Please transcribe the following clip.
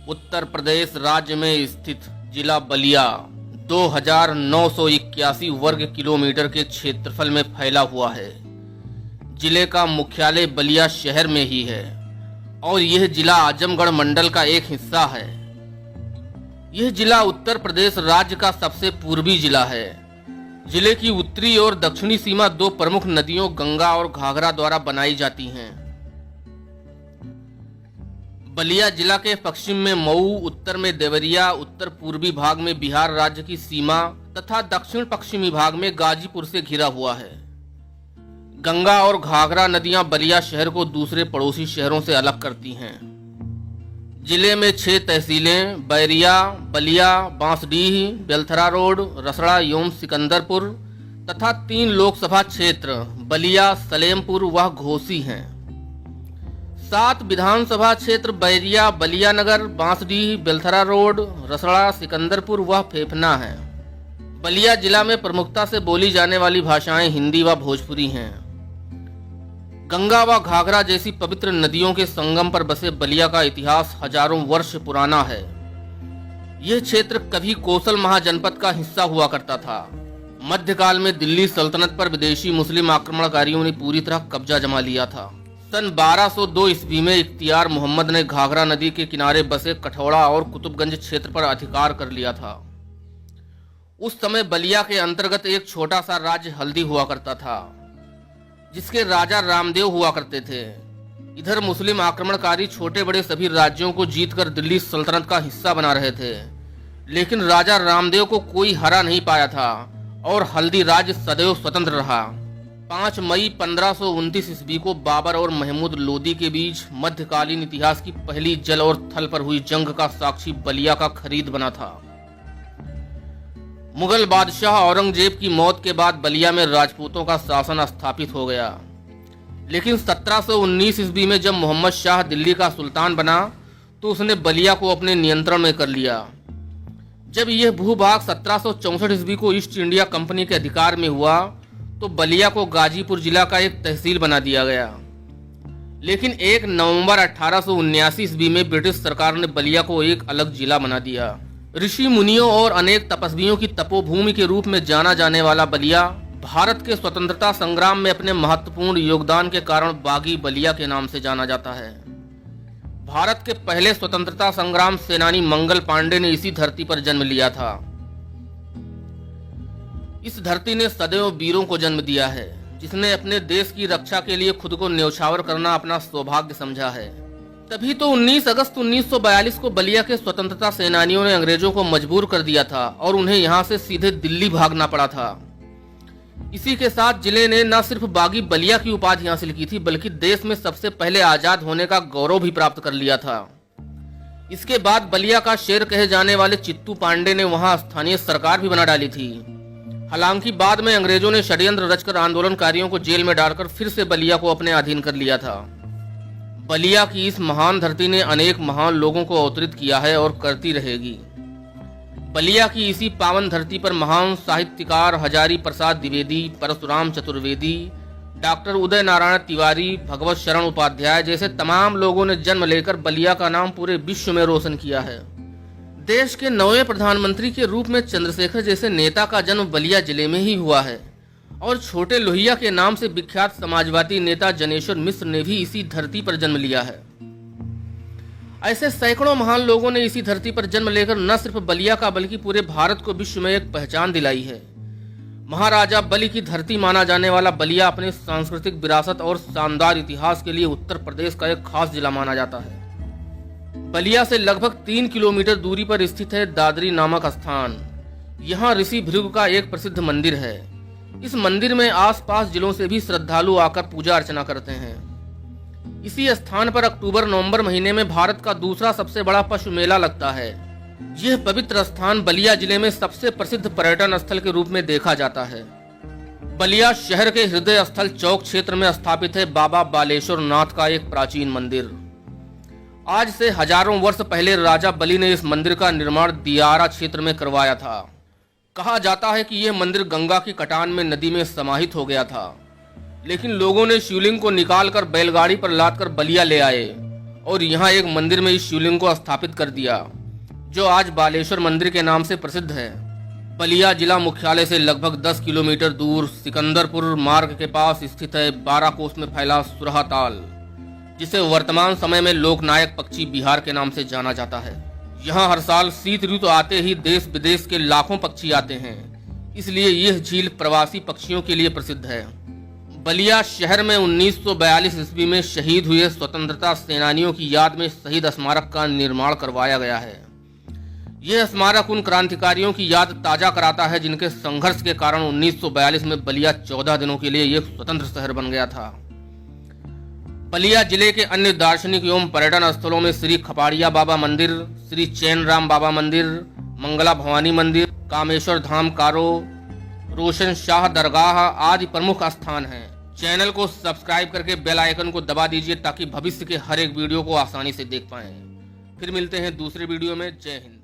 उत्तर प्रदेश राज्य में स्थित जिला बलिया 2981 वर्ग किलोमीटर के क्षेत्रफल में फैला हुआ है। जिले का मुख्यालय बलिया शहर में ही है और यह जिला आजमगढ़ मंडल का एक हिस्सा है। यह जिला उत्तर प्रदेश राज्य का सबसे पूर्वी जिला है। जिले की उत्तरी और दक्षिणी सीमा दो प्रमुख नदियों गंगा और घाघरा द्वारा बनाई जाती हैं। बलिया जिला के पश्चिम में मऊ, उत्तर में देवरिया, उत्तर पूर्वी भाग में बिहार राज्य की सीमा तथा दक्षिण पश्चिमी भाग में गाजीपुर से घिरा हुआ है। गंगा और घाघरा नदियां बलिया शहर को दूसरे पड़ोसी शहरों से अलग करती हैं। जिले में 6 तहसीलें बैरिया, बलिया, बांसडीह, बेलथरा रोड, रसड़ा एवं सिकंदरपुर तथा 3 लोकसभा क्षेत्र बलिया, सलेमपुर व घोसी हैं। 7 विधानसभा क्षेत्र बैरिया, बलिया नगर, बांसडीह, बेलथरा रोड, रसड़ा, सिकंदरपुर व फेफना हैं। बलिया जिला में प्रमुखता से बोली जाने वाली भाषाएं हिंदी व भोजपुरी हैं। गंगा व घाघरा जैसी पवित्र नदियों के संगम पर बसे बलिया का इतिहास हजारों वर्ष पुराना है। यह क्षेत्र कभी कोसल महाजनपद का हिस्सा हुआ करता था। मध्यकाल में दिल्ली सल्तनत पर विदेशी मुस्लिम आक्रमणकारियों ने पूरी तरह कब्जा जमा लिया था। सन 1202 ईस्वी में इख्तियार मोहम्मद ने घाघरा नदी के किनारे बसे कठौड़ा और कुतुबगंज क्षेत्र पर अधिकार कर लिया था। उस समय बलिया के अंतर्गत एक छोटा सा राज्य हल्दी हुआ करता था, जिसके राजा रामदेव हुआ करते थे। इधर मुस्लिम आक्रमणकारी छोटे बड़े सभी राज्यों को जीतकर दिल्ली सल्तनत का हिस्सा बना रहे थे, लेकिन राजा रामदेव को कोई हरा नहीं पाया था और हल्दी राज्य सदैव स्वतंत्र रहा। 5 मई 1529 ईस्वी को बाबर और महमूद लोदी के बीच मध्यकालीन इतिहास की पहली जल और थल पर हुई जंग का साक्षी बलिया का खरीद बना था। मुगल बादशाह औरंगजेब की मौत के बाद बलिया में राजपूतों का शासन स्थापित हो गया, लेकिन 1719 ईस्वी में जब मोहम्मद शाह दिल्ली का सुल्तान बना तो उसने बलिया को अपने नियंत्रण में कर लिया। जब यह भूभाग 1764 ईस्वी को ईस्ट इंडिया कंपनी के अधिकार में हुआ तो बलिया को गाजीपुर जिला का एक तहसील बना दिया गया। लेकिन 1 नवंबर 1879 ईस्वी में ब्रिटिश सरकार ने बलिया को एक अलग जिला बना दिया। ऋषि मुनियों और अनेक तपस्वियों की तपोभूमि के रूप में जाना जाने वाला बलिया भारत के स्वतंत्रता संग्राम में अपने महत्वपूर्ण योगदान के कारण बागी बलिया के नाम से जाना जाता है। भारत के पहले स्वतंत्रता संग्राम सेनानी मंगल पांडे ने इसी धरती पर जन्म लिया था। इस धरती ने सदैव वीरों को जन्म दिया है, जिसने अपने देश की रक्षा के लिए खुद को न्यौछावर करना अपना सौभाग्य समझा है। तभी तो 19 अगस्त 1942 को बलिया के स्वतंत्रता सेनानियों ने अंग्रेजों को मजबूर कर दिया था और उन्हें यहां से सीधे दिल्ली भागना पड़ा था। इसी के साथ जिले ने न सिर्फ बागी बलिया की उपाधि हासिल की थी, बल्कि देश में सबसे पहले आजाद होने का गौरव भी प्राप्त कर लिया था। इसके बाद बलिया का शेर कहे जाने वाले चित्तू पांडे ने वहां स्थानीय सरकार भी बना डाली थी। हालांकि बाद में अंग्रेजों ने षड्यंत्र रचकर आंदोलनकारियों को जेल में डालकर फिर से बलिया को अपने अधीन कर लिया था। बलिया की इस महान धरती ने अनेक महान लोगों को अवतरित किया है और करती रहेगी। बलिया की इसी पावन धरती पर महान साहित्यकार हजारी प्रसाद द्विवेदी, परशुराम चतुर्वेदी, डॉक्टर उदय नारायण तिवारी, भगवत शरण उपाध्याय जैसे तमाम लोगों ने जन्म लेकर बलिया का नाम पूरे विश्व में रोशन किया है। देश के 9वें प्रधानमंत्री के रूप में चंद्रशेखर जैसे नेता का जन्म बलिया जिले में ही हुआ है और छोटे लोहिया के नाम से विख्यात समाजवादी नेता जनेश्वर मिश्र ने भी इसी धरती पर जन्म लिया है। ऐसे सैकड़ों महान लोगों ने इसी धरती पर जन्म लेकर न सिर्फ बलिया का बल्कि पूरे भारत को विश्व में एक पहचान दिलाई है। महाराजा बलि की धरती माना जाने वाला बलिया अपने सांस्कृतिक विरासत और शानदार इतिहास के लिए उत्तर प्रदेश का एक खास जिला माना जाता है। बलिया से लगभग 3 किलोमीटर दूरी पर स्थित है दादरी नामक स्थान। यहाँ ऋषि भृगु का एक प्रसिद्ध मंदिर है। इस मंदिर में आसपास जिलों से भी श्रद्धालु आकर पूजा अर्चना करते हैं। इसी स्थान पर अक्टूबर-नवंबर महीने में भारत का दूसरा सबसे बड़ा पशु मेला लगता है। यह पवित्र स्थान बलिया जिले में सबसे प्रसिद्ध पर्यटन स्थल के रूप में देखा जाता है। बलिया शहर के हृदय स्थल चौक क्षेत्र में स्थापित है बाबा बालेश्वर नाथ का एक प्राचीन मंदिर। आज से हजारों वर्ष पहले राजा बलि ने इस मंदिर का निर्माण दियारा क्षेत्र में करवाया था। कहा जाता है कि यह मंदिर गंगा की कटान में नदी में समाहित हो गया था, लेकिन लोगों ने शिवलिंग को निकालकर बैलगाड़ी पर लादकर बलिया ले आए और यहाँ एक मंदिर में इस शिवलिंग को स्थापित कर दिया, जो आज बालेश्वर मंदिर के नाम से प्रसिद्ध है। बलिया जिला मुख्यालय से लगभग 10 किलोमीटर दूर सिकंदरपुर मार्ग के पास स्थित है 12 कोस में फैला सुरहा ताल, जिसे वर्तमान समय में लोकनायक पक्षी बिहार के नाम से जाना जाता है। यहाँ हर साल शीत ऋतु आते ही देश विदेश के लाखों पक्षी आते हैं, इसलिए यह झील प्रवासी पक्षियों के लिए प्रसिद्ध है। बलिया शहर में 1942 ईस्वी में शहीद हुए स्वतंत्रता सेनानियों की याद में शहीद स्मारक का निर्माण करवाया गया है। यह स्मारक उन क्रांतिकारियों की याद ताजा कराता है जिनके संघर्ष के कारण 1942 में बलिया 14 दिनों के लिए एक स्वतंत्र शहर बन गया था। बलिया जिले के अन्य दार्शनिक एवं पर्यटन स्थलों में श्री खपाड़िया बाबा मंदिर, श्री चैनराम बाबा मंदिर, मंगला भवानी मंदिर, कामेश्वर धाम कारो, रोशन शाह दरगाह आदि प्रमुख स्थान हैं। चैनल को सब्सक्राइब करके बेल आइकन को दबा दीजिए ताकि भविष्य के हर एक वीडियो को आसानी से देख पाएं। फिर मिलते हैं दूसरे वीडियो में। जय हिंद।